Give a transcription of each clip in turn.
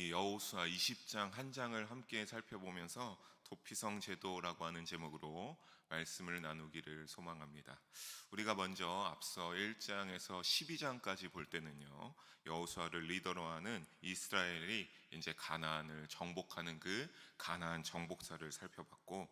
우리 여호수아 20장 한 장을 함께 살펴보면서 도피성 제도라고 하는 제목으로 말씀을 나누기를 소망합니다. 우리가 먼저 앞서 1장에서 12장까지 볼 때는요, 여호수아를 리더로 하는 이스라엘이 이제 가나안을 정복하는 그 가나안 정복사를 살펴봤고,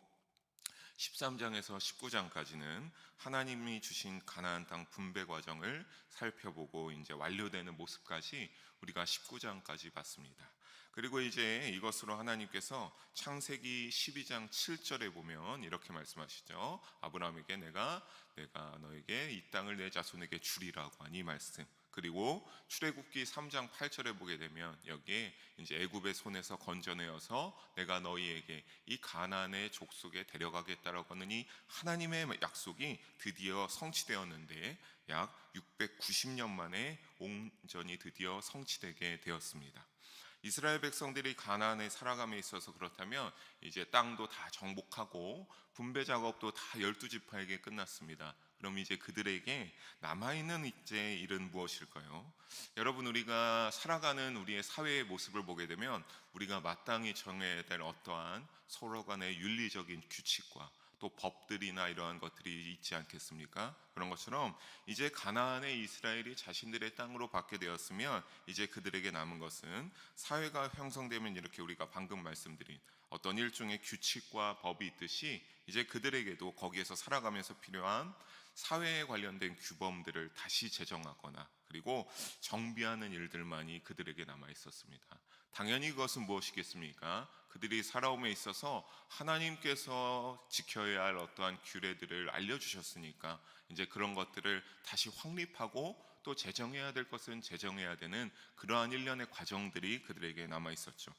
13장에서 19장까지는 하나님이 주신 가나안 땅 분배 과정을 살펴보고 이제 완료되는 모습까지 우리가 19장까지 봤습니다. 그리고 이제 이것으로 하나님께서 창세기 12장 7절에 보면 이렇게 말씀하시죠. 아브라함에게 내가 너에게 이 땅을 내 자손에게 주리라고 하니 말씀. 그리고 출애굽기 3장 8절에 보게 되면 여기에 이제 애굽의 손에서 건져내어서 내가 너희에게 이 가나안의 족속에 데려가겠다라고 하는 이 하나님의 약속이 드디어 성취되었는데 약 690년 만에 온전히 드디어 성취되게 되었습니다. 이스라엘 백성들이 가나안에 살아감에 있어서 그렇다면 이제 땅도 다 정복하고 분배 작업도 다 12지파에게 끝났습니다. 그럼 이제 그들에게 남아있는 이제 일은 무엇일까요? 여러분, 우리가 살아가는 우리의 사회의 모습을 보게 되면 우리가 마땅히 정해야 될 어떠한 서로 간의 윤리적인 규칙과 또 법들이나 이러한 것들이 있지 않겠습니까? 그런 것처럼 이제 가나안의 이스라엘이 자신들의 땅으로 받게 되었으면 이제 그들에게 남은 것은 사회가 형성되면 이렇게 우리가 방금 말씀드린 어떤 일종의 규칙과 법이 있듯이 이제 그들에게도 거기에서 살아가면서 필요한 사회에 관련된 규범들을 다시 제정하거나 그리고 정비하는 일들만이 그들에게 남아 있었습니다. 당연히 그것은 무엇이겠습니까? 그들이 살아옴에 있어서 하나님께서 지켜야 할 어떠한 규례들을 알려주셨으니까 이제 그런 것들을 다시 확립하고 또 제정해야 될 것은 제정해야 되는 그러한 일련의 과정들이 그들에게 남아 있었죠.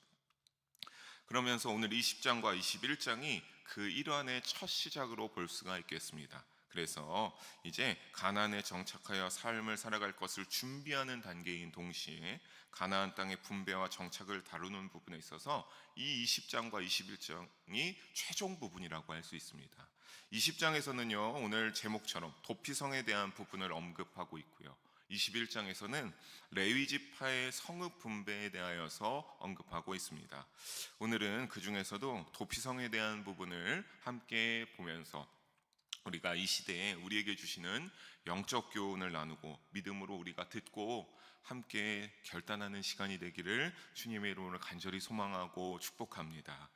그러면서 오늘 20장과 21장이 그 일환의 첫 시작으로 볼 수가 있겠습니다. 그래서 이제 가나안에 정착하여 삶을 살아갈 것을 준비하는 단계인 동시에 가나안 땅의 분배와 정착을 다루는 부분에 있어서 이 20장과 21장이 최종 부분이라고 할 수 있습니다. 20장에서는요, 오늘 제목처럼 도피성에 대한 부분을 언급하고 있고요, 21장에서는 레위 지파의 성읍 분배에 대하여서 언급하고 있습니다. 오늘은 그 중에서도 도피성에 대한 부분을 함께 보면서 우리가 이 시대에 우리에게 주시는 영적 교훈을 나누고 믿음으로 우리가 듣고 함께 결단하는 시간이 되기를 주님의 이름으로 간절히 소망하고 축복합니다.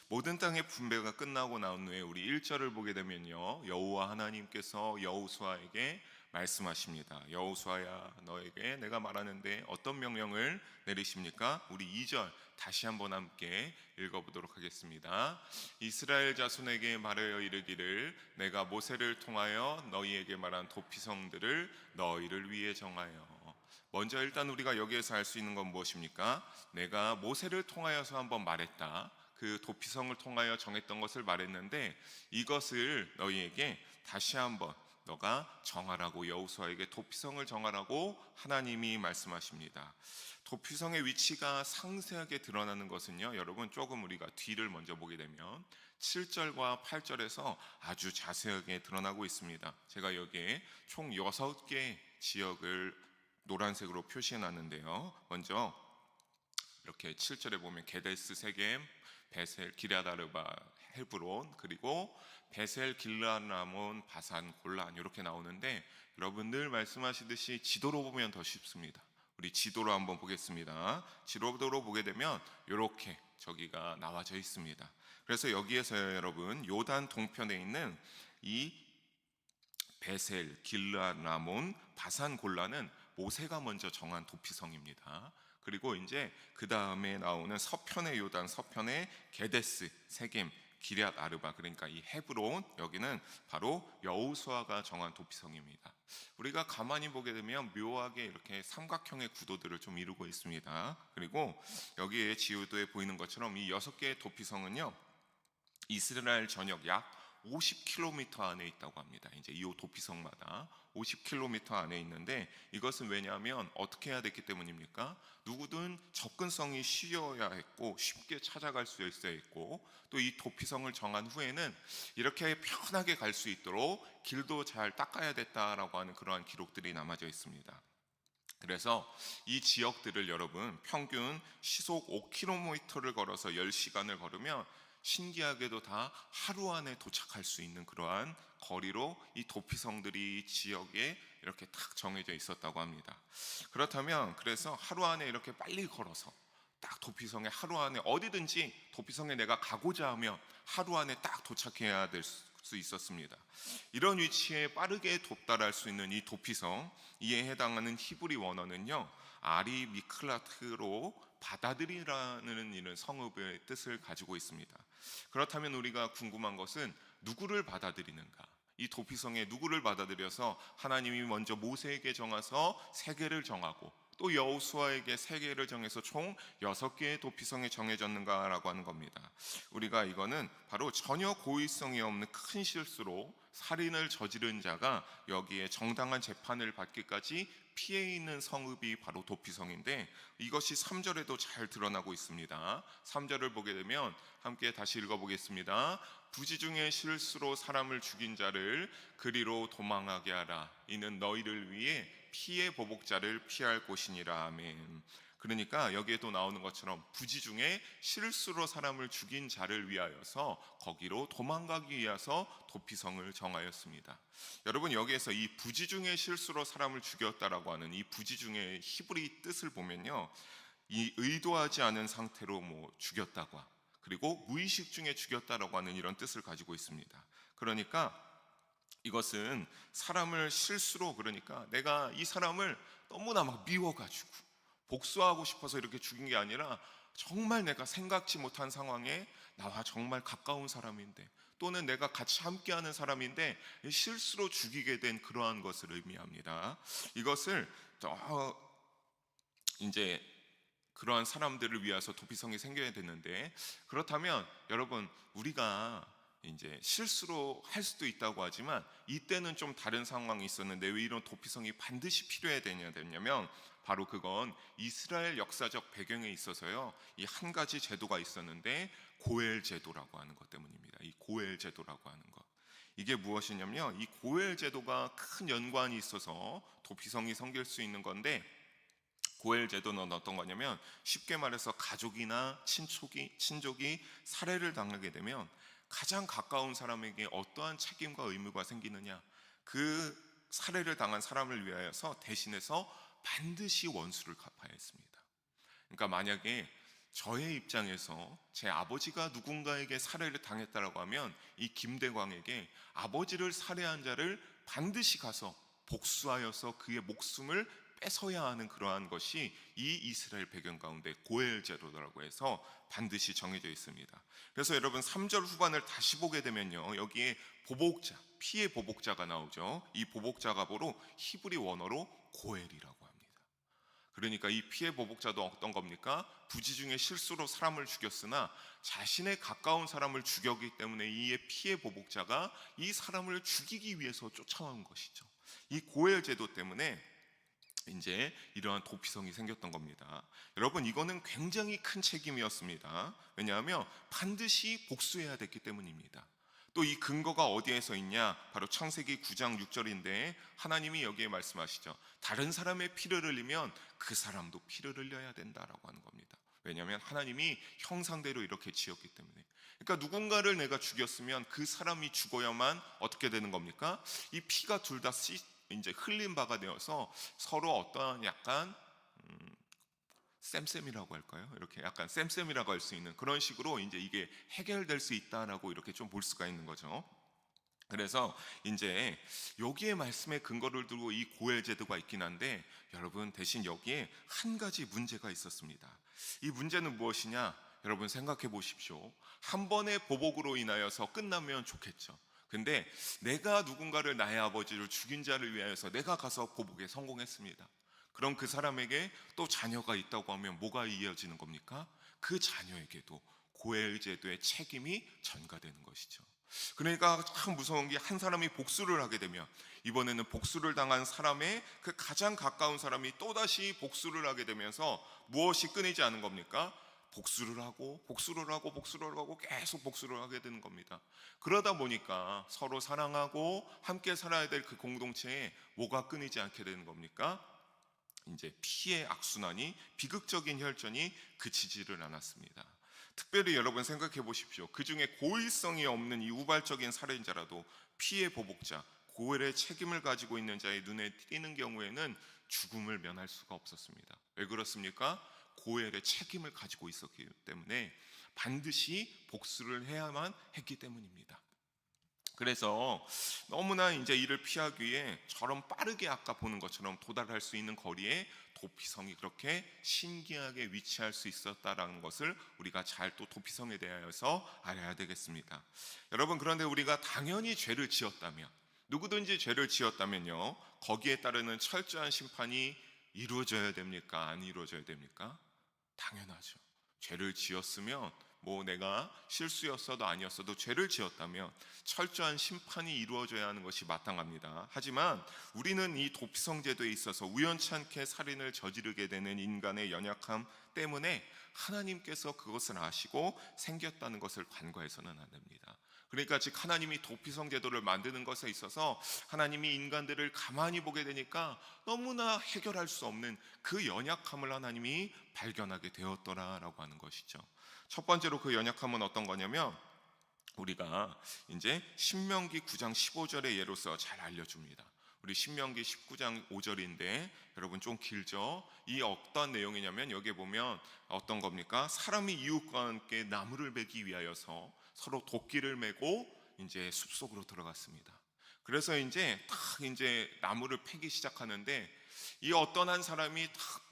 모든 땅의 분배가 끝나고 나온 후에 우리 1절을 보게 되면요, 여호와 하나님께서 여호수아에게 말씀하십니다. 여호수아야, 너에게 내가 말하는데 어떤 명령을 내리십니까? 우리 2절 다시 한번 함께 읽어보도록 하겠습니다. 이스라엘 자손에게 말하여 이르기를 내가 모세를 통하여 너희에게 말한 도피성들을 너희를 위해 정하여. 먼저 일단 우리가 여기에서 알 수 있는 건 무엇입니까? 내가 모세를 통하여서 한번 말했다. 그 도피성을 통하여 정했던 것을 말했는데 이것을 너희에게 다시 한번 너가 정하라고, 여호수아에게 도피성을 정하라고 하나님이 말씀하십니다. 도피성의 위치가 상세하게 드러나는 것은요, 여러분 조금 우리가 뒤를 먼저 보게 되면 7절과 8절에서 아주 자세하게 드러나고 있습니다. 제가 여기에 총 6개 지역을 노란색으로 표시해 놨는데요, 먼저 이렇게 7절에 보면 게데스, 세겜, 베셀, 기럇아르바, 헤브론, 그리고 베셀, 길르앗, 바산, 골란 이렇게 나오는데 여러분 늘 말씀하시듯이 지도로 보면 더 쉽습니다. 우리 지도로 한번 보겠습니다. 지도로 보게 되면 이렇게 저기가 나와져 있습니다. 그래서 여기에서 여러분 요단 동편에 있는 이 베셀, 길르앗, 바산, 골란은 모세가 먼저 정한 도피성입니다. 그리고 이제 그 다음에 나오는 서편의 요단, 서편의 게데스, 세겜, 기럇아르바, 그러니까 이 헤브론, 여기는 바로 여호수아가 정한 도피성입니다. 우리가 가만히 보게 되면 묘하게 이렇게 삼각형의 구도들을 좀 이루고 있습니다. 그리고 여기에 지도에 보이는 것처럼 이 6개의 도피성은요, 이스라엘 전역 약 50km 안에 있다고 합니다. 이제 이 도피성마다 50km 안에 있는데 이것은 왜냐하면 어떻게 해야 됐기 때문입니까? 누구든 접근성이 쉬워야 했고 쉽게 찾아갈 수 있어야 했고 또 이 도피성을 정한 후에는 이렇게 편하게 갈 수 있도록 길도 잘 닦아야 됐다라고 하는 그러한 기록들이 남아져 있습니다. 그래서 이 지역들을 여러분 평균 시속 5km를 걸어서 10시간을 걸으면 신기하게도 다 하루 안에 도착할 수 있는 그러한 거리로 이 도피성들이 지역에 이렇게 딱 정해져 있었다고 합니다. 그렇다면 그래서 하루 안에 이렇게 빨리 걸어서 딱 도피성에 하루 안에 어디든지 도피성에 내가 가고자 하면 하루 안에 딱 도착해야 될 수 있었습니다. 이런 위치에 빠르게 도달할 수 있는 이 도피성, 이에 해당하는 히브리 원어는요 아리 미클라트로 받아들이라는 이런 성읍의 뜻을 가지고 있습니다. 그렇다면 우리가 궁금한 것은 누구를 받아들이는가? 이 도피성에 누구를 받아들여서 하나님이 먼저 모세에게 정하서 세계를 정하고 또 여호수아에게 세계를 정해서 총 6개의 도피성이 정해졌는가라고 하는 겁니다. 우리가 이거는 바로 전혀 고의성이 없는 큰 실수로 살인을 저지른 자가 여기에 정당한 재판을 받기까지 피해 있는 성읍이 바로 도피성인데, 이것이 3절에도 잘 드러나고 있습니다. 3절을 보게 되면 함께 다시 읽어보겠습니다. 부지 중에 실수로 사람을 죽인 자를 그리로 도망하게 하라. 이는 너희를 위해 피의 보복자를 피할 곳이니라. 아멘. 그러니까 여기에도 나오는 것처럼 부지 중에 실수로 사람을 죽인 자를 위하여서 거기로 도망가기 위해서 도피성을 정하였습니다. 여러분, 여기에서 이 부지 중에 실수로 사람을 죽였다라고 하는 이 부지 중에 히브리 뜻을 보면요, 이 의도하지 않은 상태로 죽였다고, 그리고 무의식 중에 죽였다라고 하는 이런 뜻을 가지고 있습니다. 그러니까 이것은 사람을 실수로, 그러니까 내가 이 사람을 너무나 막 미워가지고 복수하고 싶어서 이렇게 죽인 게 아니라 정말 내가 생각지 못한 상황에 나와 정말 가까운 사람인데 또는 내가 같이 함께하는 사람인데 실수로 죽이게 된 그러한 것을 의미합니다. 이것을 이제 그러한 사람들을 위해서 도피성이 생겨야 되는데, 그렇다면 여러분, 우리가 이제 실수로 할 수도 있다고 하지만 이때는 좀 다른 상황이 있었는데 왜 이런 도피성이 반드시 필요해야 되냐면 바로 그건 이스라엘 역사적 배경에 있어서요, 이 한 가지 제도가 있었는데 고엘 제도라고 하는 것 때문입니다. 이 고엘 제도라고 하는 것, 이게 무엇이냐면 이 고엘 제도가 큰 연관이 있어서 도피성이 생길 수 있는 건데, 고엘 제도는 어떤 거냐면 쉽게 말해서 가족이나 친족이 살해를 당하게 되면 가장 가까운 사람에게 어떠한 책임과 의무가 생기느냐, 그 살해를 당한 사람을 위하여서 대신해서 반드시 원수를 갚아야 했습니다. 그러니까 만약에 저의 입장에서 제 아버지가 누군가에게 살해를 당했다라고 하면 이 김대광에게 아버지를 살해한 자를 반드시 가서 복수하여서 그의 목숨을 뺏어야 하는 그러한 것이 이 이스라엘 배경 가운데 고엘 제도라고 해서 반드시 정해져 있습니다. 그래서 여러분 3절 후반을 다시 보게 되면요, 여기에 보복자, 피의 보복자가 나오죠. 이 보복자가 바로 히브리 원어로 고엘이라고 합니다. 그러니까 이 피해 보복자도 어떤 겁니까? 부지 중에 실수로 사람을 죽였으나 자신의 가까운 사람을 죽였기 때문에 이의 피해 보복자가 이 사람을 죽이기 위해서 쫓아온 것이죠. 이 고엘 제도 때문에 이제 이러한 도피성이 생겼던 겁니다. 여러분, 이거는 굉장히 큰 책임이었습니다. 왜냐하면 반드시 복수해야 됐기 때문입니다. 또 이 근거가 어디에서 있냐? 바로 창세기 9장 6절인데 하나님이 여기에 말씀하시죠. 다른 사람의 피를 흘리면 그 사람도 피를 흘려야 된다라고 하는 겁니다. 왜냐하면 하나님이 형상대로 이렇게 지었기 때문에. 그러니까 누군가를 내가 죽였으면 그 사람이 죽어야만 어떻게 되는 겁니까? 이 피가 둘 다 이제 흘린 바가 되어서 서로 어떠한 약간 쌤쌤이라고 할까요? 이렇게 약간 쌤쌤이라고 할 수 있는 그런 식으로 이제 이게 해결될 수 있다라고 이렇게 좀 볼 수가 있는 거죠. 그래서 이제 여기에 말씀의 근거를 두고 이 고엘 제도가 있긴 한데, 여러분 대신 여기에 한 가지 문제가 있었습니다. 이 문제는 무엇이냐? 여러분 생각해 보십시오. 한 번의 보복으로 인하여서 끝나면 좋겠죠. 근데 내가 누군가를, 나의 아버지를 죽인 자를 위하여서 내가 가서 보복에 성공했습니다. 그럼 그 사람에게 또 자녀가 있다고 하면 뭐가 이어지는 겁니까? 그 자녀에게도 고엘 제도의 책임이 전가되는 것이죠. 그러니까 참 무서운 게, 한 사람이 복수를 하게 되면 이번에는 복수를 당한 사람의 그 가장 가까운 사람이 또다시 복수를 하게 되면서 무엇이 끊이지 않은 겁니까? 복수를 하고 계속 복수를 하게 되는 겁니다. 그러다 보니까 서로 사랑하고 함께 살아야 될 그 공동체에 뭐가 끊이지 않게 되는 겁니까? 이제 피의 악순환이, 비극적인 혈전이 그치지를 않았습니다. 특별히 여러분 생각해 보십시오. 그 중에 고의성이 없는 이 우발적인 살인자라도 피해 보복자, 고엘의 책임을 가지고 있는 자의 눈에 띄는 경우에는 죽음을 면할 수가 없었습니다. 왜 그렇습니까? 고엘의 책임을 가지고 있었기 때문에 반드시 복수를 해야만 했기 때문입니다. 그래서 너무나 이제 이를 피하기 위해 저런 빠르게 아까 보는 것처럼 도달할 수 있는 거리에 도피성이 그렇게 신기하게 위치할 수 있었다라는 것을 우리가 잘 또 도피성에 대하여서 알아야 되겠습니다. 여러분, 그런데 우리가 당연히 죄를 지었다면, 누구든지 죄를 지었다면요, 거기에 따르는 철저한 심판이 이루어져야 됩니까? 안 이루어져야 됩니까? 당연하죠. 죄를 지었으면, 뭐 내가 실수였어도 아니었어도 죄를 지었다면 철저한 심판이 이루어져야 하는 것이 마땅합니다. 하지만 우리는 이 도피성 제도에 있어서 우연찮게 살인을 저지르게 되는 인간의 연약함 때문에 하나님께서 그것을 아시고 생겼다는 것을 간과해서는 안 됩니다. 그러니까 즉 하나님이 도피성 제도를 만드는 것에 있어서 하나님이 인간들을 가만히 보게 되니까 너무나 해결할 수 없는 그 연약함을 하나님이 발견하게 되었더라라고 하는 것이죠. 첫 번째로 그 연약함은 어떤 거냐면, 우리가 이제 신명기 9장 15절의 예로서 잘 알려줍니다. 우리 신명기 19장 5절인데 여러분 좀 길죠? 이 어떤 내용이냐면, 여기에 보면 어떤 겁니까? 사람이 이웃과 함께 나무를 베기 위하여서 서로 도끼를 메고 이제 숲속으로 들어갔습니다. 그래서 이제 딱 이제 나무를 패기 시작하는데, 이 어떤 한 사람이 딱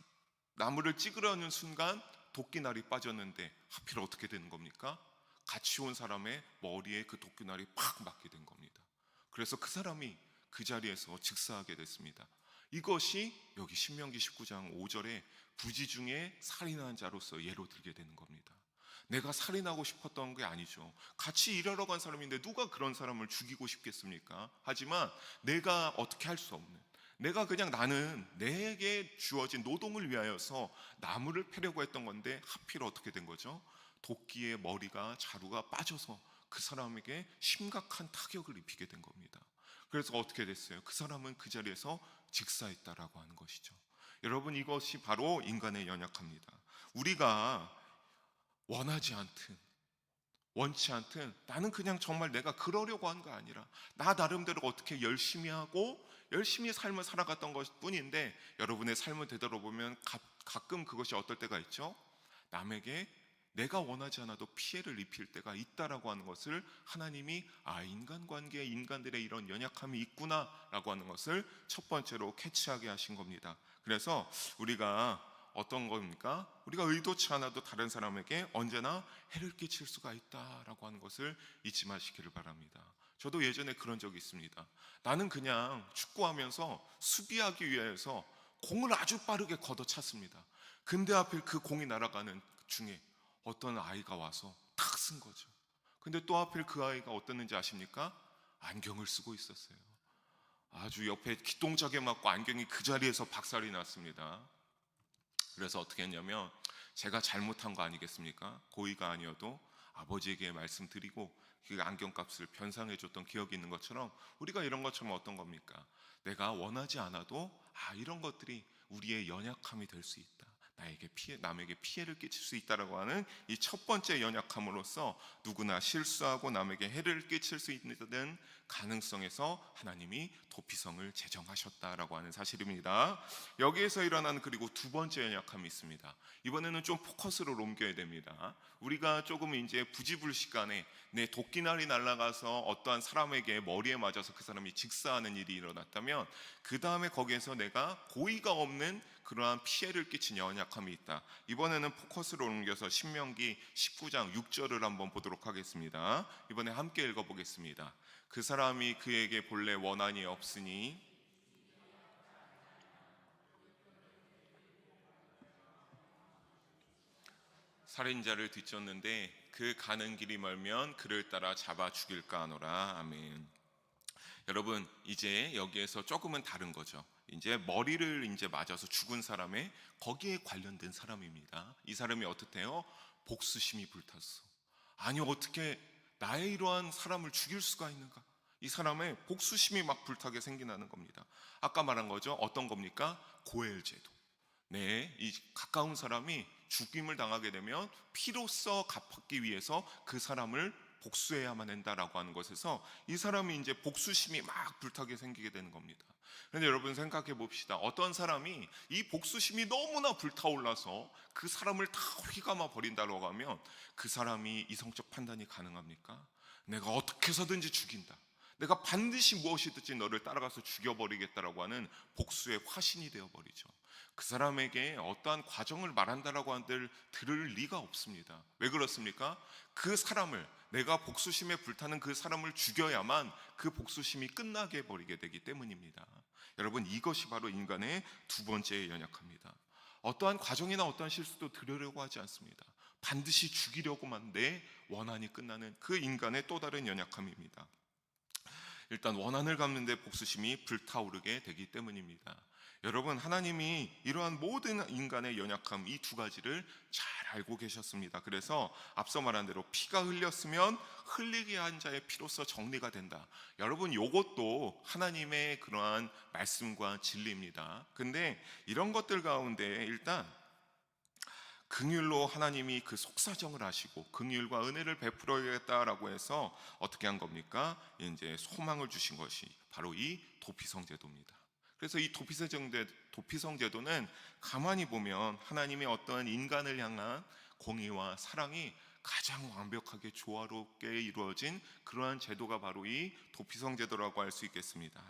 나무를 찌그러는 순간 도끼날이 빠졌는데 하필 어떻게 되는 겁니까? 같이 온 사람의 머리에 그 도끼날이 팍 맞게 된 겁니다. 그래서 그 사람이 그 자리에서 즉사하게 됐습니다. 이것이 여기 신명기 19장 5절에 부지 중에 살인한 자로서 예로 들게 되는 겁니다. 내가 살인하고 싶었던 게 아니죠. 같이 일하러 간 사람인데 누가 그런 사람을 죽이고 싶겠습니까? 하지만 내가 어떻게 할 수 없는, 내가 그냥 나는 내게 주어진 노동을 위하여서 나무를 패려고 했던 건데 하필 어떻게 된 거죠? 도끼의 머리가, 자루가 빠져서 그 사람에게 심각한 타격을 입히게 된 겁니다. 그래서 어떻게 됐어요? 그 사람은 그 자리에서 즉사했다라고 하는 것이죠. 여러분, 이것이 바로 인간의 연약합니다. 우리가 원하지 않든 원치 않든 나는 그냥 정말 내가 그러려고 한 거 아니라 나 나름대로 어떻게 열심히 하고 열심히 삶을 살아갔던 것 뿐인데, 여러분의 삶을 되돌아보면 가끔 그것이 어떨 때가 있죠? 남에게 내가 원하지 않아도 피해를 입힐 때가 있다라고 하는 것을 하나님이 인간관계에 인간들의 이런 연약함이 있구나라고 하는 것을 첫 번째로 캐치하게 하신 겁니다. 그래서 우리가 어떤 겁니까? 우리가 의도치 않아도 다른 사람에게 언제나 해를 끼칠 수가 있다라고 하는 것을 잊지 마시기를 바랍니다. 저도 예전에 그런 적이 있습니다. 나는 그냥 축구하면서 수비하기 위해서 공을 아주 빠르게 걷어찼습니다. 근데 하필 그 공이 날아가는 중에 어떤 아이가 와서 탁 쓴 거죠. 근데 또 하필 그 아이가 어땠는지 아십니까? 안경을 쓰고 있었어요. 아주 옆에 기똥차게 맞고 안경이 그 자리에서 박살이 났습니다. 그래서 어떻게 했냐면, 제가 잘못한 거 아니겠습니까? 고의가 아니어도 아버지에게 말씀드리고 그 안경값을 변상해 줬던 기억이 있는 것처럼, 우리가 이런 것처럼 어떤 겁니까? 내가 원하지 않아도 이런 것들이 우리의 연약함이 될 수 있다, 남에게 피해를 끼칠 수 있다라고 하는 이 첫 번째 연약함으로써 누구나 실수하고 남에게 해를 끼칠 수 있는 가능성에서 하나님이 도피성을 제정하셨다라고 하는 사실입니다. 여기에서 일어나는 그리고 두 번째 연약함이 있습니다. 이번에는 좀 포커스를 옮겨야 됩니다. 우리가 조금 이제 부지불식간에 내 도끼날이 날아가서 어떠한 사람에게 머리에 맞아서 그 사람이 직사하는 일이 일어났다면, 그 다음에 거기에서 내가 고의가 없는 그러한 피해를 끼친 연약함이 있다. 이번에는 포커스를 옮겨서 신명기 19장 6절을 한번 보도록 하겠습니다. 이번에 함께 읽어보겠습니다. 그 사람이 그에게 본래 원한이 없으니 살인자를 뒤쫓는데 그 가는 길이 멀면 그를 따라 잡아 죽일까 하노라. 아멘. 여러분, 이제 여기에서 조금은 다른 거죠. 이제 머리를 이제 맞아서 죽은 사람의 거기에 관련된 사람입니다. 이 사람이 어떻대요? 복수심이 불탔어. 아니, 어떻게 나의 이러한 사람을 죽일 수가 있는가? 이 사람의 복수심이 막 불타게 생겨나는 겁니다. 아까 말한 거죠. 어떤 겁니까? 고엘 제도. 이 가까운 사람이 죽임을 당하게 되면 피로써 갚기 위해서 그 사람을 복수해야만 한다라고 하는 것에서 이 사람이 이제 복수심이 막 불타게 생기게 되는 겁니다. 그런데 여러분 생각해 봅시다. 어떤 사람이 이 복수심이 너무나 불타올라서 그 사람을 다 휘감아 버린다고 하면 그 사람이 이성적 판단이 가능합니까? 내가 어떻게 해서든지 죽인다. 내가 반드시 무엇이든지 너를 따라가서 죽여버리겠다라고 하는 복수의 화신이 되어버리죠. 그 사람에게 어떠한 과정을 말한다라고 한들 들을 리가 없습니다. 왜 그렇습니까? 그 사람을, 내가 복수심에 불타는 그 사람을 죽여야만 그 복수심이 끝나게 버리게 되기 때문입니다. 여러분, 이것이 바로 인간의 두 번째 연약합니다. 어떠한 과정이나 어떠한 실수도 들으려고 하지 않습니다. 반드시 죽이려고만 내 원한이 끝나는 그 인간의 또 다른 연약함입니다. 일단 원한을 갚는데 복수심이 불타오르게 되기 때문입니다. 여러분, 하나님이 이러한 모든 인간의 연약함 이 두 가지를 잘 알고 계셨습니다. 그래서 앞서 말한 대로 피가 흘렸으면 흘리게 한 자의 피로써 정리가 된다. 여러분, 이것도 하나님의 그러한 말씀과 진리입니다. 근데 이런 것들 가운데 일단 긍휼로 하나님이 그 속사정을 하시고 긍휼과 은혜를 베풀어야겠다라고 해서 어떻게 한 겁니까? 이제 소망을 주신 것이 바로 이 도피성 제도입니다. 그래서 이 도피성 제도는 가만히 보면 하나님의 어떠한 인간을 향한 공의와 사랑이 가장 완벽하게 조화롭게 이루어진 그러한 제도가 바로 이 도피성 제도라고 할 수 있겠습니다.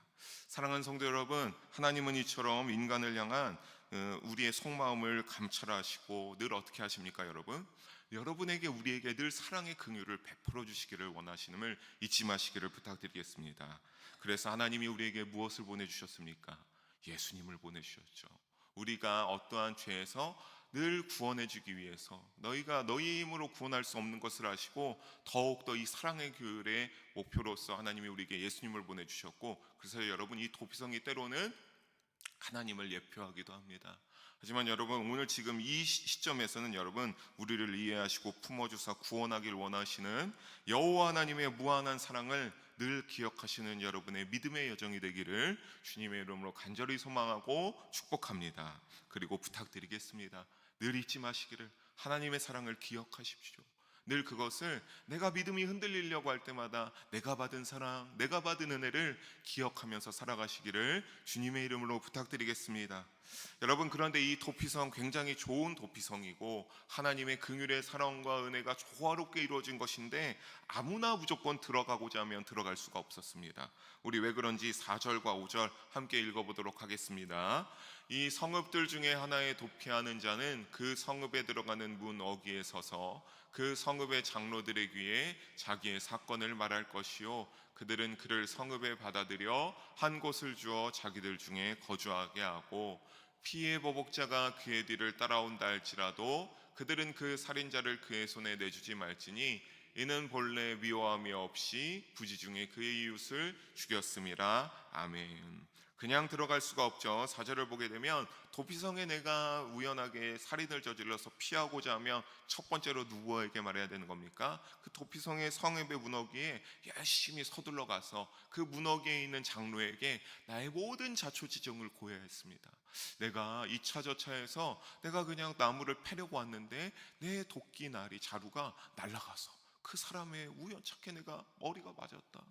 사랑하는 성도 여러분, 하나님은 이처럼 인간을 향한 우리의 속마음을 감찰하시고 늘 어떻게 하십니까, 여러분? 여러분에게 우리에게 늘 사랑의 긍휼을 베풀어 주시기를 원하시는을 잊지 마시기를 부탁드리겠습니다. 그래서 하나님이 우리에게 무엇을 보내주셨습니까? 예수님을 보내주셨죠. 우리가 어떠한 죄에서 늘 구원해 주기 위해서 너희가 너희 힘으로 구원할 수 없는 것을 아시고 더욱더 이 사랑의 교율의 목표로서 하나님이 우리에게 예수님을 보내주셨고, 그래서 여러분, 이 도피성이 때로는 하나님을 예표하기도 합니다. 하지만 여러분, 오늘 지금 이 시점에서는 여러분, 우리를 이해하시고 품어주사 구원하길 원하시는 여호와 하나님의 무한한 사랑을 늘 기억하시는 여러분의 믿음의 여정이 되기를 주님의 이름으로 간절히 소망하고 축복합니다. 그리고 부탁드리겠습니다. 늘 잊지 마시기를, 하나님의 사랑을 기억하십시오. 늘 그것을 내가 믿음이 흔들리려고 할 때마다 내가 받은 사랑, 내가 받은 은혜를 기억하면서 살아가시기를 주님의 이름으로 부탁드리겠습니다. 여러분, 그런데 이 도피성 굉장히 좋은 도피성이고 하나님의 긍휼의 사랑과 은혜가 조화롭게 이루어진 것인데 아무나 무조건 들어가고자 하면 들어갈 수가 없었습니다. 우리 왜 그런지 4절과 5절 함께 읽어보도록 하겠습니다. 이 성읍들 중에 하나에 도피하는 자는 그 성읍에 들어가는 문 어귀에 서서 그 성읍의 장로들의 귀에 자기의 사건을 말할 것이요, 그들은 그를 성읍에 받아들여 한 곳을 주어 자기들 중에 거주하게 하고, 피의 보복자가 그의 뒤를 따라온다 할지라도 그들은 그 살인자를 그의 손에 내주지 말지니 이는 본래 미워함이 없이 부지중에 그의 이웃을 죽였음이라. 아멘. 그냥 들어갈 수가 없죠. 4절을 보게 되면 도피성에 내가 우연하게 살인을 저질러서 피하고자 하면 첫 번째로 누구에게 말해야 되는 겁니까? 그 도피성의 성읍의 문어기에 열심히 서둘러 가서 그 문어기에 있는 장로에게 나의 모든 자초지종을 고해야 했습니다. 내가 이차저차해서 내가 그냥 나무를 패려고 왔는데 내 도끼 날이 자루가 날아가서 그 사람의 우연찮게 내가 머리가 맞았다.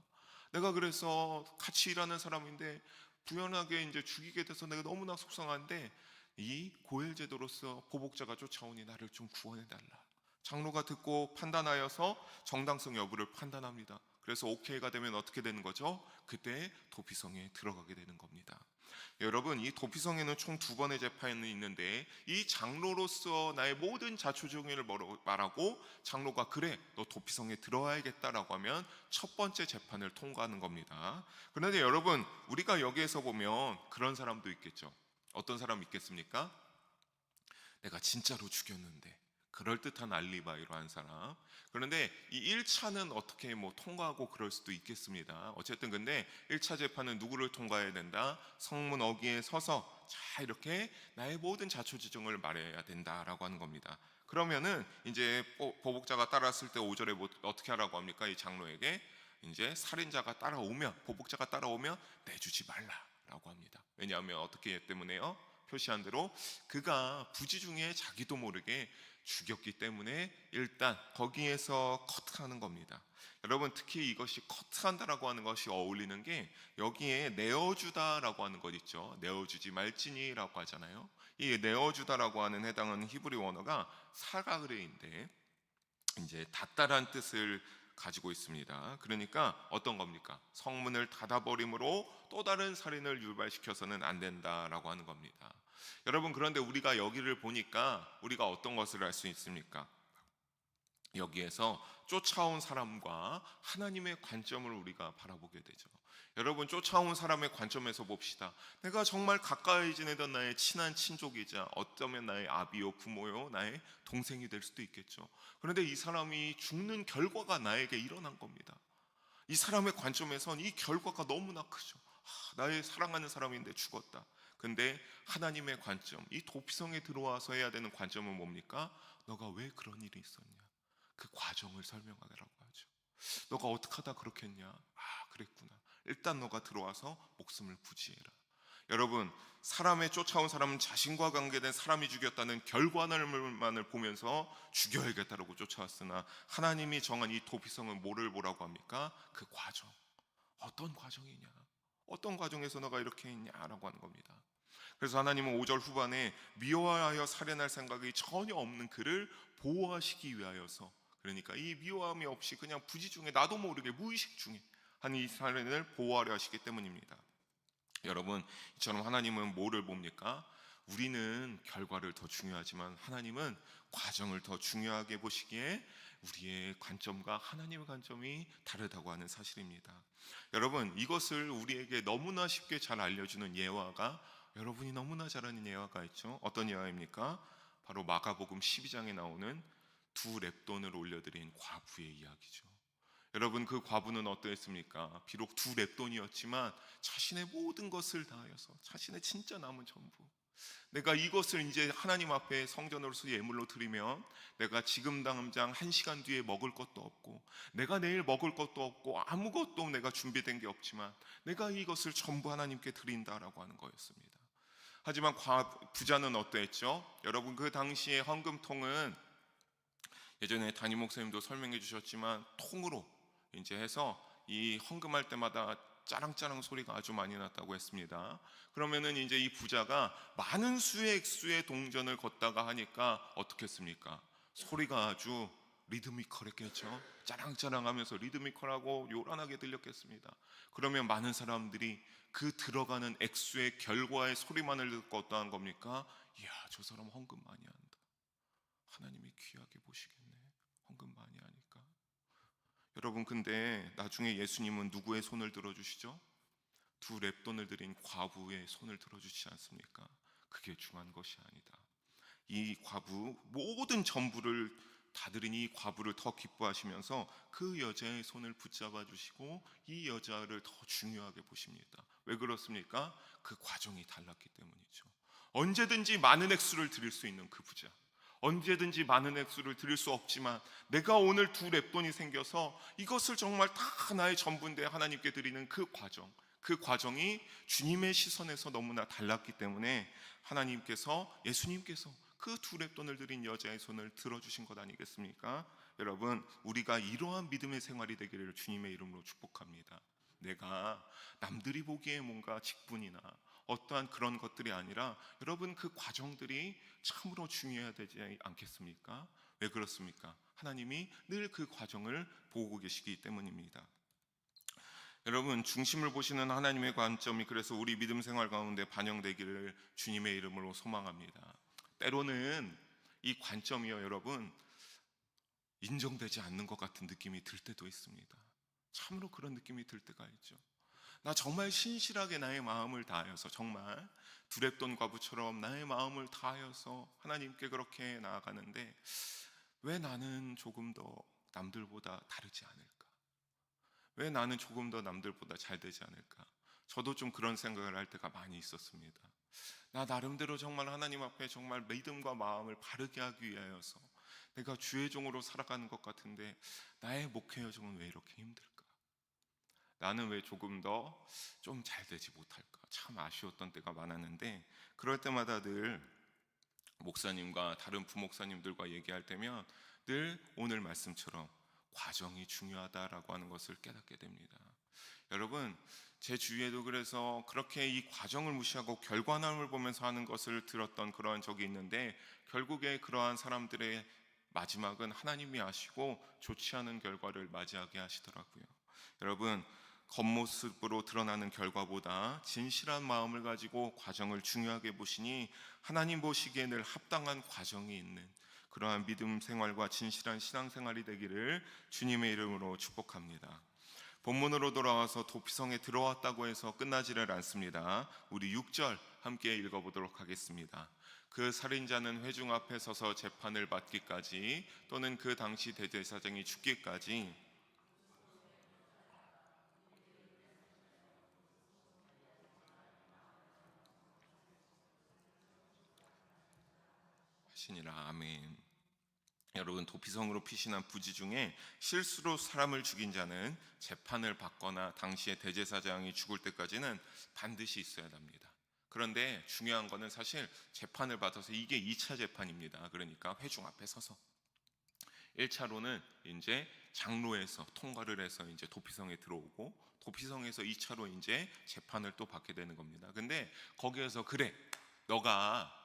내가 그래서 같이 일하는 사람인데 부연하게 이제 죽이게 돼서 내가 너무나 속상한데 이 고엘제도로서 보복자가 쫓아오니 나를 좀 구원해달라. 장로가 듣고 판단하여서 정당성 여부를 판단합니다. 그래서 오케이가 되면 어떻게 되는 거죠? 그때 도피성에 들어가게 되는 겁니다. 여러분, 이 도피성에는 총 2번의 재판이 있는데 이 장로로서 나의 모든 자초지종을 말하고 장로가 그래 너 도피성에 들어와야겠다라고 하면 첫 번째 재판을 통과하는 겁니다. 그런데 여러분, 우리가 여기에서 보면 그런 사람도 있겠죠. 어떤 사람 있겠습니까? 내가 진짜로 죽였는데 그럴듯한 알리바이로 한 사람. 그런데 이 1차는 어떻게 통과하고 그럴 수도 있겠습니다. 어쨌든 근데 1차 재판은 누구를 통과해야 된다? 성문 어귀에 서서 자 이렇게 나의 모든 자초지종을 말해야 된다라고 하는 겁니다. 그러면은 이제 보복자가 따라왔을 때 5절에 어떻게 하라고 합니까? 이 장로에게 이제 살인자가 따라오면, 보복자가 따라오면 내주지 말라라고 합니다. 왜냐하면 어떻게 때문에요? 표시한 대로 그가 부지 중에 자기도 모르게 죽였기 때문에 일단 거기에서 커트하는 겁니다. 여러분, 특히 이것이 커트한다라고 하는 것이 어울리는 게 여기에 내어주다라고 하는 것 있죠. 내어주지 말지니라고 하잖아요. 이 내어주다라고 하는 해당하는 히브리 원어가 사가그레인데 이제 닫다란 뜻을 가지고 있습니다. 그러니까 어떤 겁니까? 성문을 닫아버림으로 또 다른 살인을 유발시켜서는 안 된다라고 하는 겁니다. 여러분, 그런데 우리가 여기를 보니까 우리가 어떤 것을 알 수 있습니까? 여기에서 쫓아온 사람과 하나님의 관점을 우리가 바라보게 되죠. 여러분, 쫓아온 사람의 관점에서 봅시다. 내가 정말 가까이 지내던 나의 친한 친족이자 어쩌면 나의 아비요 부모요 나의 동생이 될 수도 있겠죠. 그런데 이 사람이 죽는 결과가 나에게 일어난 겁니다. 이 사람의 관점에선 이 결과가 너무나 크죠. 나의 사랑하는 사람인데 죽었다. 근데 하나님의 관점, 이 도피성에 들어와서 해야 되는 관점은 뭡니까? 너가 왜 그런 일이 있었냐? 그 과정을 설명하라고 하죠. 너가 어떻게 하다 그렇게 했냐? 그랬구나. 일단 너가 들어와서 목숨을 부지해라. 여러분, 사람의 쫓아온 사람은 자신과 관계된 사람이 죽였다는 결과만을 보면서 죽여야겠다라고 쫓아왔으나 하나님이 정한 이 도피성은 뭐를 보라고 합니까? 그 과정. 어떤 과정이냐? 어떤 과정에서 너가 이렇게 했냐라고 하는 겁니다. 그래서 하나님은 5절 후반에 미워하여 살인할 생각이 전혀 없는 그를 보호하시기 위하여서, 그러니까 이 미워함이 없이 그냥 부지 중에 나도 모르게 무의식 중에 한 이 살인을 보호하려 하시기 때문입니다. 여러분, 이처럼 하나님은 뭐를 봅니까? 우리는 결과를 더 중요하지만 하나님은 과정을 더 중요하게 보시기에 우리의 관점과 하나님의 관점이 다르다고 하는 사실입니다. 여러분, 이것을 우리에게 너무나 쉽게 잘 알려주는 예화가, 여러분이 너무나 잘 아는 예화가 있죠. 어떤 예화입니까? 바로 마가복음 12장에 나오는 두 렙돈을 올려드린 과부의 이야기죠. 여러분, 그 과부는 어떠했습니까? 비록 두 렙돈이었지만 자신의 모든 것을 다하여서, 자신의 진짜 남은 전부, 내가 이것을 이제 하나님 앞에 성전으로서 예물로 드리면 내가 지금 당장 1시간 뒤에 먹을 것도 없고 내가 내일 먹을 것도 없고 아무것도 내가 준비된 게 없지만 내가 이것을 전부 하나님께 드린다라고 하는 거였습니다. 하지만 부자는 어떠했죠? 여러분, 그 당시에 헌금통은 예전에 담임 목사님도 설명해 주셨지만 통으로 이제 해서 이 헌금할 때마다 짜랑짜랑 소리가 아주 많이 났다고 했습니다. 그러면은 이제 이 부자가 많은 수의 액수의 동전을 걷다가 하니까 어떻겠습니까? 소리가 아주 리드미컬했겠죠. 짜랑짜랑 하면서 리드미컬하고 요란하게 들렸겠습니다. 그러면 많은 사람들이 그 들어가는 액수의 결과의 소리만을 듣고 어떠한 겁니까? 이야, 저 사람 헌금 많이 한다. 하나님이 귀하게 보시겠네. 헌금 많이 하니까. 여러분, 근데 나중에 예수님은 누구의 손을 들어주시죠? 두 렙돈을 드린 과부의 손을 들어주시지 않습니까? 그게 중요한 것이 아니다. 이 과부, 모든 전부를 다 드린 이 과부를 더 기뻐하시면서 그 여자의 손을 붙잡아 주시고 이 여자를 더 중요하게 보십니다. 왜 그렇습니까? 그 과정이 달랐기 때문이죠. 언제든지 많은 액수를 드릴 수 있는 그 부자, 언제든지 많은 액수를 드릴 수 없지만 내가 오늘 두 렙돈이 생겨서 이것을 정말 다 나의 전부인데 하나님께 드리는 그 과정, 그 과정이 주님의 시선에서 너무나 달랐기 때문에 하나님께서, 예수님께서 그 두 렙돈을 드린 여자의 손을 들어주신 것 아니겠습니까? 여러분, 우리가 이러한 믿음의 생활이 되기를 주님의 이름으로 축복합니다. 내가 남들이 보기에 뭔가 직분이나 어떠한 그런 것들이 아니라 여러분, 그 과정들이 참으로 중요해야 되지 않겠습니까? 왜 그렇습니까? 하나님이 늘 그 과정을 보고 계시기 때문입니다. 여러분, 중심을 보시는 하나님의 관점이 그래서 우리 믿음 생활 가운데 반영되기를 주님의 이름으로 소망합니다. 때로는 이 관점이요, 여러분, 인정되지 않는 것 같은 느낌이 들 때도 있습니다. 참으로 그런 느낌이 들 때가 있죠. 나 정말 신실하게 나의 마음을 다하여서, 정말 두렙돈 과부처럼 나의 마음을 다하여서 하나님께 그렇게 나아가는데 왜 나는 조금 더 남들보다 다르지 않을까? 왜 나는 조금 더 남들보다 잘 되지 않을까? 저도 좀 그런 생각을 할 때가 많이 있었습니다. 나 나름대로 정말 하나님 앞에 정말 믿음과 마음을 바르게 하기 위하여서 내가 주의 종으로 살아가는 것 같은데 나의 목회 여정은 왜 이렇게 힘들까? 나는 왜 조금 더 좀 잘 되지 못할까? 참 아쉬웠던 때가 많았는데, 그럴 때마다 늘 목사님과 다른 부목사님들과 얘기할 때면 늘 오늘 말씀처럼 과정이 중요하다라고 하는 것을 깨닫게 됩니다. 여러분, 제 주위에도 그래서 그렇게 이 과정을 무시하고 결과물을 보면서 하는 것을 들었던 그러한 적이 있는데, 결국에 그러한 사람들의 마지막은 하나님이 아시고 좋지 않은 결과를 맞이하게 하시더라고요. 여러분, 겉모습으로 드러나는 결과보다 진실한 마음을 가지고 과정을 중요하게 보시니 하나님 보시기에 늘 합당한 과정이 있는 그러한 믿음 생활과 진실한 신앙 생활이 되기를 주님의 이름으로 축복합니다. 본문으로 돌아와서 도피성에 들어왔다고 해서 끝나지를 않습니다. 우리 6절 함께 읽어보도록 하겠습니다. 그 살인자는 회중 앞에 서서 재판을 받기까지 또는 그 당시 대제사장이 죽기까지 하시니라. 아멘. 여러분, 도피성으로 피신한 부지 중에 실수로 사람을 죽인 자는 재판을 받거나 당시의 대제사장이 죽을 때까지는 반드시 있어야 합니다. 그런데 중요한 거는 사실 재판을 받아서 이게 2차 재판입니다. 그러니까 회중 앞에 서서 1차로는 이제 장로에서 통과를 해서 이제 도피성에 들어오고, 도피성에서 2차로 이제 재판을 또 받게 되는 겁니다. 근데 거기에서 그래, 너가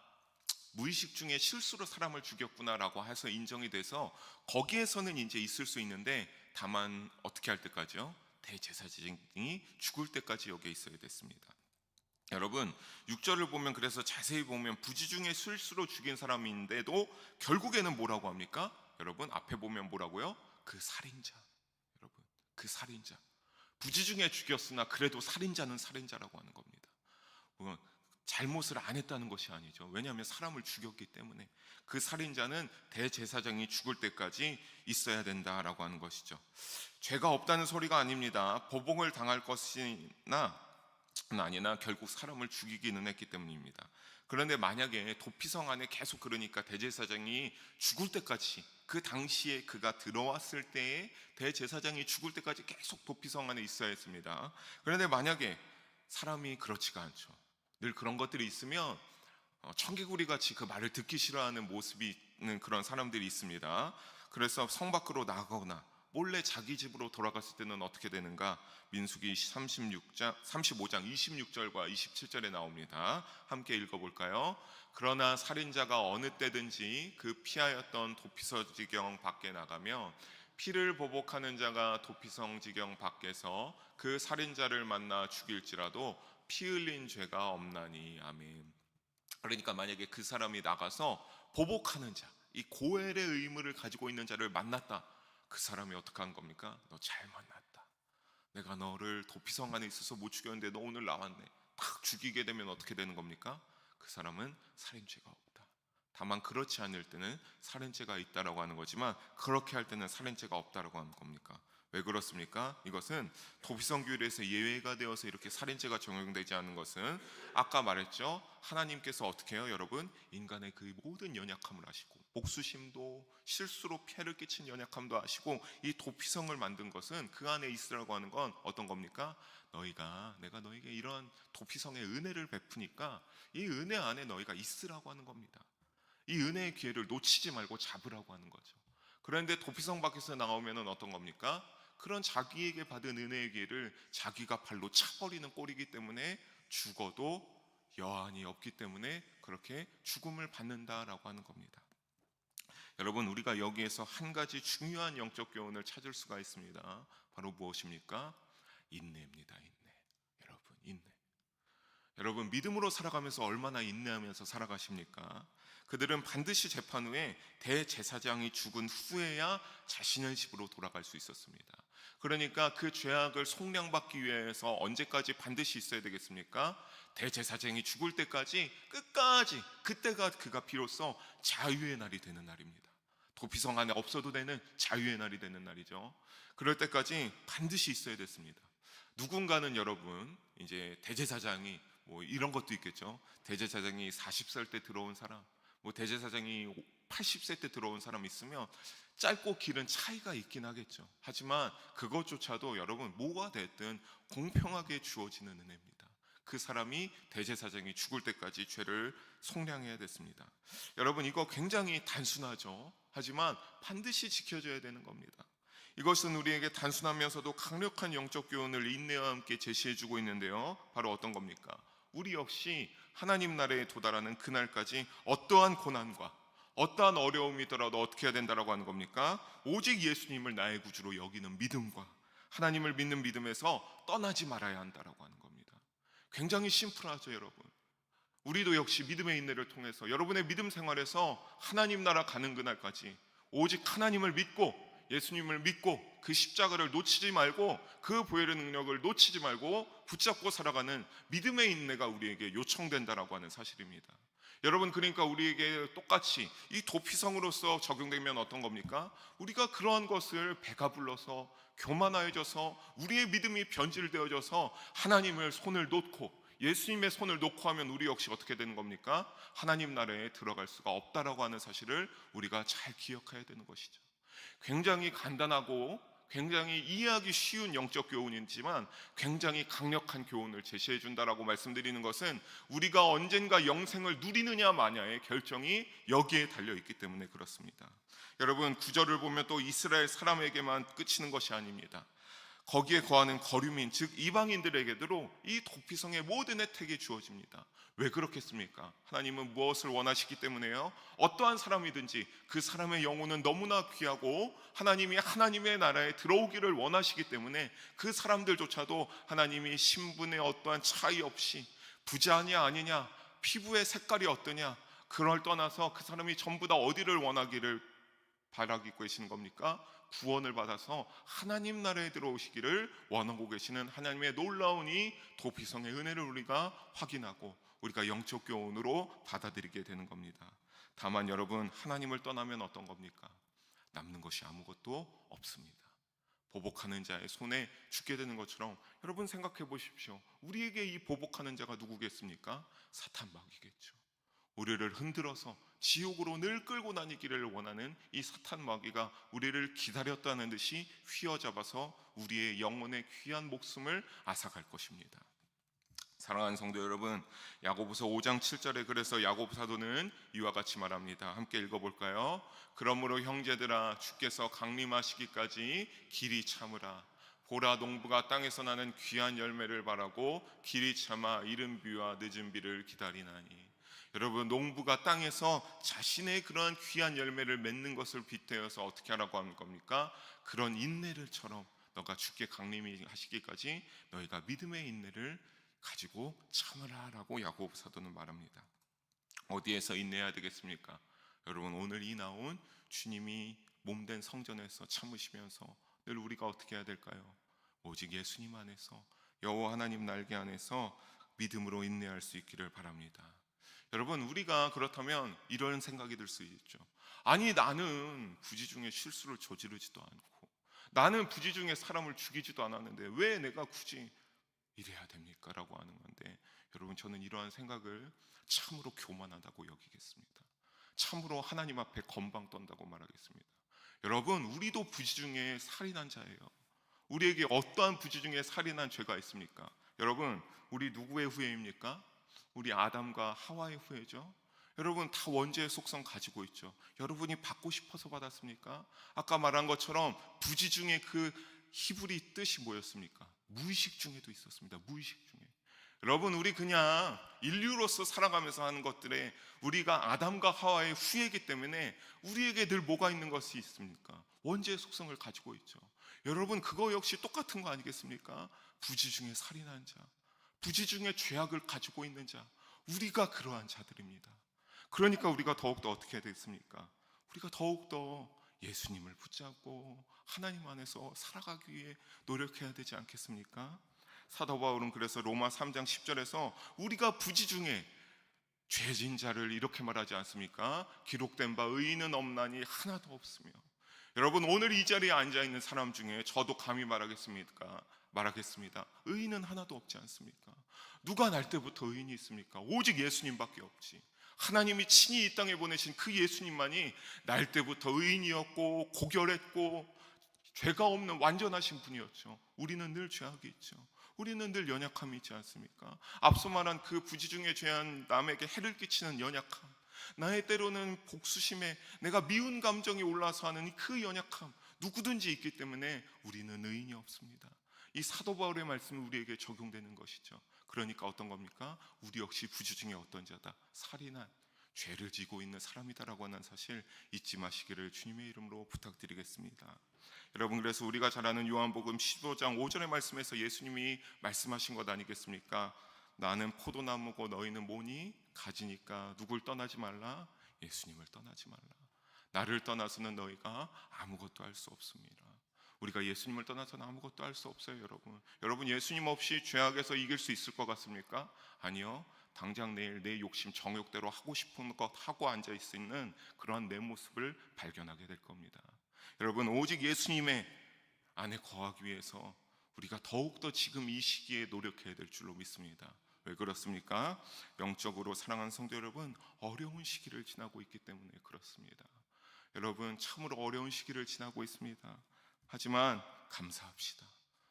무의식 중에 실수로 사람을 죽였구나라고 해서 인정이 돼서 거기에서는 이제 있을 수 있는데, 다만 어떻게 할 때까지요? 대제사장이 죽을 때까지 여기에 있어야 됐습니다. 여러분, 6절을 보면, 그래서 자세히 보면 부지 중에 실수로 죽인 사람인데도 결국에는 뭐라고 합니까? 여러분, 앞에 보면 뭐라고요? 그 살인자. 여러분, 그 살인자. 부지 중에 죽였으나 그래도 살인자는 살인자라고 하는 겁니다. 잘못을 안 했다는 것이 아니죠. 왜냐하면 사람을 죽였기 때문에 그 살인자는 대제사장이 죽을 때까지 있어야 된다라고 하는 것이죠. 죄가 없다는 소리가 아닙니다. 보복을 당할 것이나 아니나 결국 사람을 죽이기는 했기 때문입니다. 그런데 만약에 도피성 안에 계속, 그러니까 대제사장이 죽을 때까지, 그 당시에 그가 들어왔을 때에 대제사장이 죽을 때까지 계속 도피성 안에 있어야 했습니다. 그런데 만약에 사람이 그렇지가 않죠. 늘 그런 것들이 있으면 청개구리 같이 그 말을 듣기 싫어하는 모습이 있는 그런 사람들이 있습니다. 그래서 성 밖으로 나가거나 몰래 자기 집으로 돌아갔을 때는 어떻게 되는가? 민수기 35장 26절과 27절에 나옵니다. 함께 읽어볼까요? 그러나 살인자가 어느 때든지 그 피하였던 도피성지경 밖에 나가며 피를 보복하는 자가 도피성지경 밖에서 그 살인자를 만나 죽일지라도 피 흘린 죄가 없나니. 아멘. 그러니까 만약에 그 사람이 나가서 보복하는 자, 이 고엘의 의무를 가지고 있는 자를 만났다. 그 사람이 어떻게 한 겁니까? 너 잘 만났다. 내가 너를 도피성 안에 있어서 못 죽였는데 너 오늘 나왔네. 딱 죽이게 되면 어떻게 되는 겁니까? 그 사람은 살인죄가 없다. 다만 그렇지 않을 때는 살인죄가 있다라고 하는 거지만, 그렇게 할 때는 살인죄가 없다라고 하는 겁니까? 왜 그렇습니까? 이것은 도피성 규율에서 예외가 되어서 이렇게 살인죄가 적용되지 않는 것은, 아까 말했죠, 하나님께서 어떻게 해요? 여러분, 인간의 그 모든 연약함을 아시고 목수심도 실수로 폐를 끼친 연약함도 아시고 이 도피성을 만든 것은, 그 안에 있으라고 하는 건 어떤 겁니까? 내가 너에게 이런 도피성의 은혜를 베푸니까 이 은혜 안에 너희가 있으라고 하는 겁니다. 이 은혜의 기회를 놓치지 말고 잡으라고 하는 거죠. 그런데 도피성 밖에서 나오면 어떤 겁니까? 그런 자기에게 받은 은혜의 기회를 자기가 발로 차버리는 꼴이기 때문에 죽어도 여한이 없기 때문에 그렇게 죽음을 받는다라고 하는 겁니다. 여러분, 우리가 여기에서 한 가지 중요한 영적 교훈을 찾을 수가 있습니다. 바로 무엇입니까? 인내입니다. 인내. 여러분, 인내. 여러분, 믿음으로 살아가면서 얼마나 인내하면서 살아가십니까? 그들은 반드시 재판 후에 대제사장이 죽은 후에야 자신의 집으로 돌아갈 수 있었습니다. 그러니까 그 죄악을 속량받기 위해서 언제까지 반드시 있어야 되겠습니까? 대제사장이 죽을 때까지, 끝까지, 그때가 그가 비로소 자유의 날이 되는 날입니다. 도피성 안에 없어도 되는 자유의 날이 되는 날이죠. 그럴 때까지 반드시 있어야 됐습니다. 누군가는 여러분, 이제 대제사장이 이런 것도 있겠죠. 대제사장이 40살 때 들어온 사람, 대제사장이 80세 때 들어온 사람 있으면 짧고 길은 차이가 있긴 하겠죠. 하지만 그것조차도 여러분, 뭐가 됐든 공평하게 주어지는 은혜입니다. 그 사람이 대제사장이 죽을 때까지 죄를 속량해야 됐습니다. 여러분, 이거 굉장히 단순하죠. 하지만 반드시 지켜져야 되는 겁니다. 이것은 우리에게 단순하면서도 강력한 영적 교훈을 인내와 함께 제시해주고 있는데요. 바로 어떤 겁니까? 우리 역시 하나님 나라에 도달하는 그날까지 어떠한 고난과 어떠한 어려움이더라도 어떻게 해야 된다라고 하는 겁니까? 오직 예수님을 나의 구주로 여기는 믿음과 하나님을 믿는 믿음에서 떠나지 말아야 한다라고 하는 겁니다. 굉장히 심플하죠, 여러분. 우리도 역시 믿음의 인내를 통해서 여러분의 믿음 생활에서 하나님 나라 가는 그날까지 오직 하나님을 믿고 예수님을 믿고 그 십자가를 놓치지 말고 그 보혈의 능력을 놓치지 말고 붙잡고 살아가는 믿음의 인내가 우리에게 요청된다라고 하는 사실입니다. 여러분, 그러니까 우리에게 똑같이 이 도피성으로서 적용되면 어떤 겁니까? 우리가 그러한 것을 배가 불러서 교만하여져서 우리의 믿음이 변질되어져서 하나님을 손을 놓고 예수님의 손을 놓고 하면 우리 역시 어떻게 되는 겁니까? 하나님 나라에 들어갈 수가 없다라고 하는 사실을 우리가 잘 기억해야 되는 것이죠. 굉장히 간단하고 굉장히 이해하기 쉬운 영적 교훈이지만 굉장히 강력한 교훈을 제시해 준다라고 말씀드리는 것은 우리가 언젠가 영생을 누리느냐 마냐의 결정이 여기에 달려 있기 때문에 그렇습니다. 여러분, 구절을 보면 또 이스라엘 사람에게만 그치는 것이 아닙니다. 거기에 거하는 거류민 즉 이방인들에게도 이 도피성의 모든 혜택이 주어집니다. 왜 그렇겠습니까? 하나님은 무엇을 원하시기 때문에요? 어떠한 사람이든지 그 사람의 영혼은 너무나 귀하고 하나님이 하나님의 나라에 들어오기를 원하시기 때문에 그 사람들조차도 하나님이 신분의 어떠한 차이 없이 부자냐 아니냐, 피부의 색깔이 어떠냐, 그걸 떠나서 그 사람이 전부 다 어디를 원하기를 바라고 계시는 겁니까? 구원을 받아서 하나님 나라에 들어오시기를 원하고 계시는 하나님의 놀라운 이 도피성의 은혜를 우리가 확인하고 우리가 영적 교훈으로 받아들이게 되는 겁니다. 다만 여러분, 하나님을 떠나면 어떤 겁니까? 남는 것이 아무것도 없습니다. 보복하는 자의 손에 죽게 되는 것처럼 여러분 생각해 보십시오. 우리에게 이 보복하는 자가 누구겠습니까? 사탄 마귀겠죠. 우리를 흔들어서 지옥으로 늘 끌고 다니기를 원하는 이 사탄 마귀가 우리를 기다렸다는 듯이 휘어잡아서 우리의 영혼의 귀한 목숨을 앗아갈 것입니다. 사랑하는 성도 여러분, 야고보서 5장 7절에 그래서 야고보 사도는 이와 같이 말합니다. 함께 읽어볼까요? 그러므로 형제들아, 주께서 강림하시기까지 길이 참으라. 보라, 농부가 땅에서 나는 귀한 열매를 바라고 길이 참아 이른 비와 늦은 비를 기다리나니. 여러분, 농부가 땅에서 자신의 그러한 귀한 열매를 맺는 것을 빗대어서 어떻게 하라고 하는 겁니까? 그런 인내를처럼 너가 주께 강림하시기까지 너희가 믿음의 인내를 가지고 참으라라고 야고보 사도는 말합니다. 어디에서 인내해야 되겠습니까? 여러분, 오늘 이 나온 주님이 몸된 성전에서 참으시면서 늘 우리가 어떻게 해야 될까요? 오직 예수님 안에서, 여호와 하나님 날개 안에서 믿음으로 인내할 수 있기를 바랍니다. 여러분, 우리가 그렇다면 이런 생각이 들 수 있죠. 아니, 나는 부지 중에 실수를 저지르지도 않고 나는 부지 중에 사람을 죽이지도 않았는데 왜 내가 굳이 이래야 됩니까? 라고 하는 건데, 여러분, 저는 이러한 생각을 참으로 교만하다고 여기겠습니다. 참으로 하나님 앞에 건방 떤다고 말하겠습니다. 여러분, 우리도 부지 중에 살인한 자예요. 우리에게 어떠한 부지 중에 살인한 죄가 있습니까? 여러분, 우리 누구의 후예입니까? 우리 아담과 하와의 후예죠. 여러분, 다 원죄의 속성 가지고 있죠. 여러분이 받고 싶어서 받았습니까? 아까 말한 것처럼 부지 중에 그 히브리 뜻이 뭐였습니까? 무의식 중에도 있었습니다. 무의식 중에. 여러분, 우리 그냥 인류로서 살아가면서 하는 것들에 우리가 아담과 하와의 후예이기 때문에 우리에게 늘 뭐가 있는 것이 있습니까? 원죄의 속성을 가지고 있죠. 여러분, 그거 역시 똑같은 거 아니겠습니까? 부지 중에 살인한 자, 부지 중에 죄악을 가지고 있는 자, 우리가 그러한 자들입니다. 그러니까 우리가 더욱더 어떻게 해야 되겠습니까? 우리가 더욱더 예수님을 붙잡고 하나님 안에서 살아가기 위해 노력해야 되지 않겠습니까? 사도 바울은 그래서 로마 3장 10절에서 우리가 부지 중에 죄진 자를 이렇게 말하지 않습니까? 기록된 바 의인은 없나니 하나도 없으며. 여러분, 오늘 이 자리에 앉아있는 사람 중에 저도 감히 말하겠습니다. 의인은 하나도 없지 않습니까? 누가 날 때부터 의인이 있습니까? 오직 예수님밖에 없지. 하나님이 친히 이 땅에 보내신 그 예수님만이 날 때부터 의인이었고 고결했고 죄가 없는 완전하신 분이었죠. 우리는 늘 죄악이 있죠. 우리는 늘 연약함이 있지 않습니까? 앞서 말한 그 부지중에 죄한 남에게 해를 끼치는 연약함, 나의 때로는 복수심에 내가 미운 감정이 올라서 하는 그 연약함, 누구든지 있기 때문에 우리는 의인이 없습니다. 이 사도 바울의 말씀이 우리에게 적용되는 것이죠. 그러니까 어떤 겁니까? 우리 역시 부지중에 어떤 자다, 살인한 죄를 지고 있는 사람이다라고 하는 사실 잊지 마시기를 주님의 이름으로 부탁드리겠습니다. 여러분, 그래서 우리가 잘 아는 요한복음 15장 5절의 말씀에서 예수님이 말씀하신 것 아니겠습니까? 나는 포도나무고 너희는 모니 가지니까 누굴 떠나지 말라? 예수님을 떠나지 말라. 나를 떠나서는 너희가 아무것도 할 수 없습니다. 우리가 예수님을 떠나서는 아무것도 할 수 없어요. 여러분 예수님 없이 죄악에서 이길 수 있을 것 같습니까? 아니요. 당장 내일 내 욕심 정욕대로 하고 싶은 것 하고 앉아 있는 그러한 내 모습을 발견하게 될 겁니다. 여러분, 오직 예수님의 안에 거하기 위해서 우리가 더욱더 지금 이 시기에 노력해야 될 줄로 믿습니다. 왜 그렇습니까? 영적으로 사랑하는 성도 여러분, 어려운 시기를 지나고 있기 때문에 그렇습니다. 여러분, 참으로 어려운 시기를 지나고 있습니다. 하지만 감사합시다.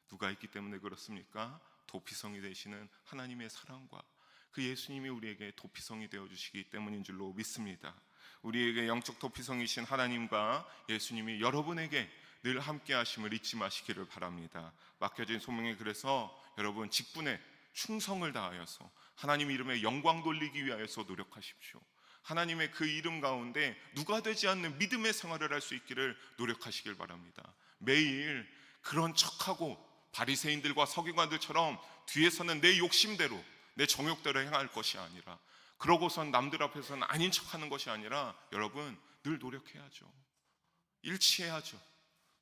누가 있기 때문에 그렇습니까? 도피성이 되시는 하나님의 사랑과 그 예수님이 우리에게 도피성이 되어주시기 때문인 줄로 믿습니다. 우리에게 영적 도피성이신 하나님과 예수님이 여러분에게 늘 함께 하심을 잊지 마시기를 바랍니다. 맡겨진 소명에 그래서 여러분 직분에 충성을 다하여서 하나님 이름에 영광 돌리기 위하여서 노력하십시오. 하나님의 그 이름 가운데 누가 되지 않는 믿음의 생활을 할 수 있기를 노력하시길 바랍니다. 매일 그런 척하고 바리새인들과 서기관들처럼 뒤에서는 내 욕심대로 내 정욕대로 행할 것이 아니라, 그러고선 남들 앞에서는 아닌 척하는 것이 아니라 여러분 늘 노력해야죠. 일치해야죠.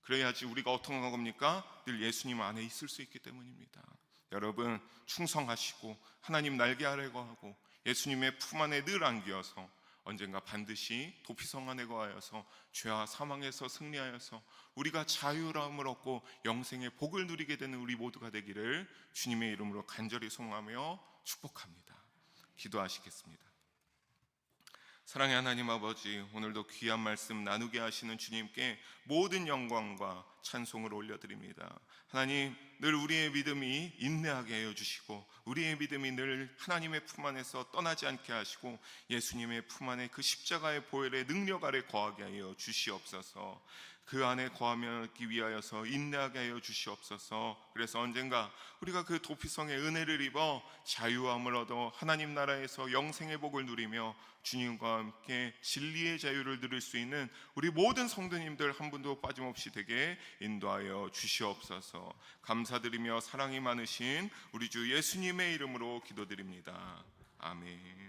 그래야지 우리가 어떤 겁니까? 늘 예수님 안에 있을 수 있기 때문입니다. 여러분 충성하시고 하나님 날개 아래 거하고 예수님의 품 안에 늘 안기어서 언젠가 반드시 도피성 안에 거하여서 죄와 사망에서 승리하여서 우리가 자유함을 얻고 영생의 복을 누리게 되는 우리 모두가 되기를 주님의 이름으로 간절히 소망하며 축복합니다. 기도하시겠습니다. 사랑의 하나님 아버지, 오늘도 귀한 말씀 나누게 하시는 주님께 모든 영광과 찬송을 올려드립니다. 하나님, 늘 우리의 믿음이 인내하게 하여 주시고 우리의 믿음이 늘 하나님의 품 안에서 떠나지 않게 하시고 예수님의 품 안에 그 십자가의 보혈의 능력 아래 거하게 하여 주시옵소서. 그 안에 거하기 위하여서 인내하게 하여 주시옵소서. 그래서 언젠가 우리가 그 도피성의 은혜를 입어 자유함을 얻어 하나님 나라에서 영생의 복을 누리며 주님과 함께 진리의 자유를 누릴 수 있는 우리 모든 성도님들 한 분도 빠짐없이 되게 인도하여 주시옵소서. 감사드리며 사랑이 많으신 우리 주 예수님의 이름으로 기도드립니다. 아멘.